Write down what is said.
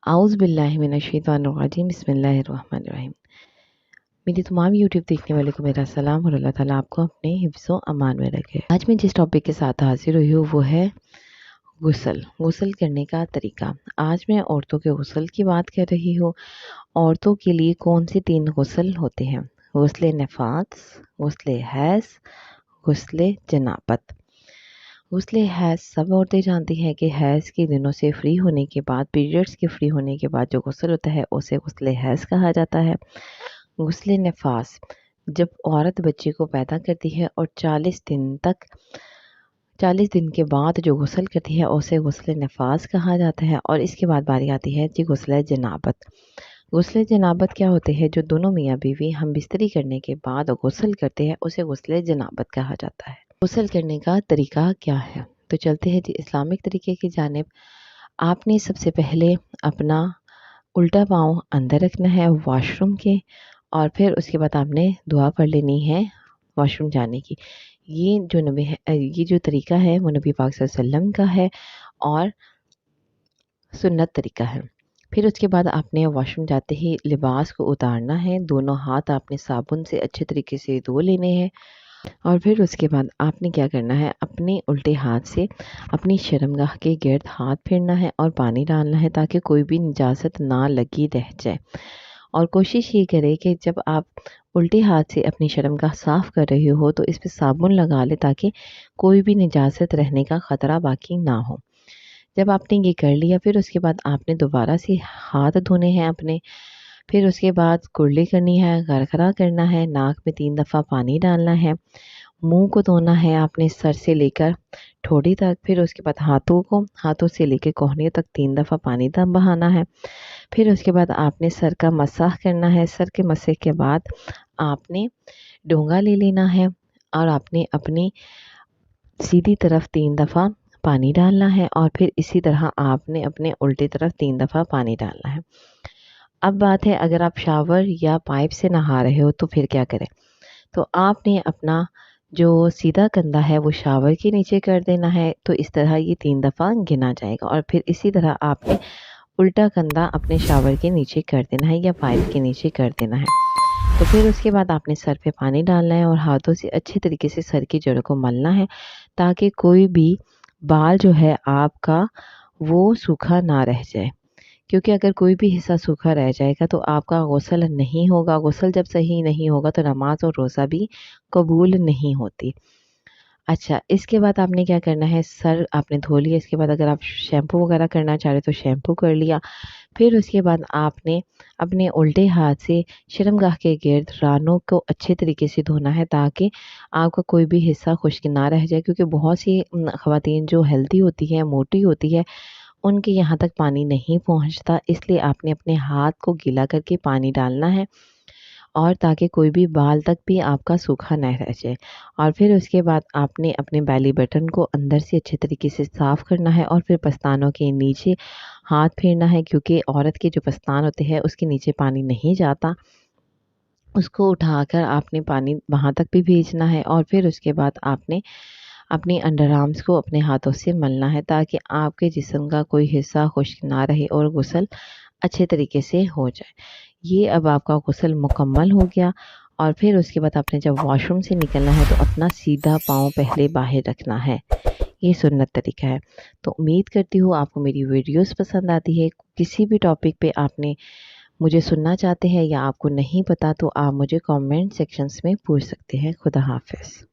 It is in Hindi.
आउज़ बिल्लाहि मिनश्शैतानिर्रजीम बिस्मिल्लाहिर्रहमानिर्रहीम। मेरी तमाम यूट्यूब देखने वाले को मेरा सलाम और अल्लाह ताला आपको अपने हिफ्ज़ो अमान में रखे। आज मैं जिस टॉपिक के साथ हाजिर हुई हूँ वो है गुस्ल करने का तरीका। आज मैं औरतों के गुस्ल की बात कर रही हूँ। औरतों के लिए कौन से 3 गुस्ल होते हैं? गुस्ल नफास, गुस्ल हैज़, गुस्ल जनाबत। गुस्ल हैज़ सब औरतें जानती हैं कि हैज़ के दिनों से फ्री होने के बाद, पीरियड्स के फ्री होने के बाद जो गुस्ल होता है उसे गुस्ल हैज़ कहा जाता है। गुस्ल नफास जब औरत बच्चे को पैदा करती है और 40 दिन के बाद जो गुस्ल करती है उसे गुस्ल नफास कहा जाता है। और इसके बाद बारी आती है जी गुस्ल जनाबत। गुस्ल जनाबत क्या होते हैं? जो दोनों मियाँ बीवी हम बिस्तरी करने के बाद गुस्ल करते हैं उसे गुस्ल जनाबत कहा जाता है। गुस्ल करने का तरीका क्या है? तो चलते हैं जी इस्लामिक तरीके की जानिब। आपने सबसे पहले अपना उल्टा पाँव अंदर रखना है वॉशरूम के, और फिर उसके बाद आपने दुआ पढ़ लेनी है वॉशरूम जाने की। ये जो तरीका है वो नबी पाक सल्लल्लाहु अलैहि वसल्लम का है और सुन्नत तरीका है। फिर उसके बाद आपने वॉशरूम जाते ही लिबास को उतारना है। दोनों हाथ आपने साबुन से अच्छे तरीके से धो लेने हैं और फिर उसके बाद आपने क्या करना है, अपने उल्टे हाथ से अपनी शर्मगाह के गिर्द हाथ फेरना है और पानी डालना है ताकि कोई भी निजात ना लगी रह जाए। और कोशिश ये करें कि जब आप उल्टे हाथ से अपनी शर्मगाह साफ़ कर रहे हो तो इस पर साबुन लगा ले ताकि कोई भी निजात रहने का ख़तरा बाकी ना हो। जब आपने ये कर लिया फिर उसके बाद आपने दोबारा से हाथ धोने हैं अपने। फिर उसके बाद कुर्ली करनी है, गरगरा करना है, नाक में 3 दफ़ा पानी डालना है, मुंह को धोना है आपने सर से लेकर ठोड़ी तक। फिर उसके बाद हाथों से लेकर कोहनी तक 3 दफ़ा पानी दम बहाना है। फिर उसके बाद आपने सर का मसाह करना है। सर के मसे के बाद आपने डोंगा ले लेना है और आपने अपनी सीधी तरफ 3 दफ़ा पानी डालना है और फिर इसी तरह आपने अपने उल्टी तरफ 3 दफ़ा पानी डालना है। अब बात है अगर आप शावर या पाइप से नहा रहे हो तो फिर क्या करें? तो आपने अपना जो सीधा कंधा है वो शावर के नीचे कर देना है। तो इस तरह ये 3 दफ़ा गिना जाएगा और फिर इसी तरह आपने उल्टा कंधा अपने शावर के नीचे कर देना है या पाइप के नीचे कर देना है। तो फिर उसके बाद आपने सर पे पानी डालना है और हाथों से अच्छे तरीके से सर की जड़ों को मलना है ताकि कोई भी बाल जो है आपका वो सूखा ना रह जाए। क्योंकि अगर कोई भी हिस्सा सूखा रह जाएगा तो आपका गुस्ल नहीं होगा। गुस्ल जब सही नहीं होगा तो नमाज और रोज़ा भी कबूल नहीं होती। अच्छा, इसके बाद आपने क्या करना है, सर आपने धो लिया। इसके बाद अगर आप शैम्पू वगैरह करना चाह रहे तो शैम्पू कर लिया। फिर उसके बाद आपने अपने उल्टे हाथ से शर्मगाह के गिर्द रानों को अच्छे तरीके से धोना है ताकि आपका कोई भी हिस्सा खुश्क ना रह जाए। क्योंकि बहुत सी ख़वातीन जो हेल्दी होती हैं, मोटी होती है, उनके यहाँ तक पानी नहीं पहुँचता। इसलिए आपने अपने हाथ को गीला करके पानी डालना है और ताकि कोई भी बाल तक भी आपका सूखा न रह जाए। और फिर उसके बाद आपने अपने बेली बटन को अंदर से अच्छे तरीके से साफ़ करना है और फिर पस्तानों के नीचे हाथ फेरना है। क्योंकि औरत के जो पस्तान होते हैं उसके नीचे पानी नहीं जाता, उसको उठाकर आपने पानी वहाँ तक भी भेजना है। और फिर उसके बाद आपने अपनी अंडर आर्म्स को अपने हाथों से मलना है ताकि आपके जिस्म का कोई हिस्सा खुश्क ना रहे और गुस्ल अच्छे तरीके से हो जाए। ये अब आपका गुस्ल मुकम्मल हो गया। और फिर उसके बाद आपने जब वॉशरूम से निकलना है तो अपना सीधा पाँव पहले बाहर रखना है। ये सुन्नत तरीका है। तो उम्मीद करती हूँ आपको मेरी वीडियोस पसंद आती है। किसी भी टॉपिक पे आपने मुझे सुनना चाहते हैं या आपको नहीं पता तो आप मुझे कमेंट सेक्शंस में पूछ सकते हैं। खुदा हाफ़िज़।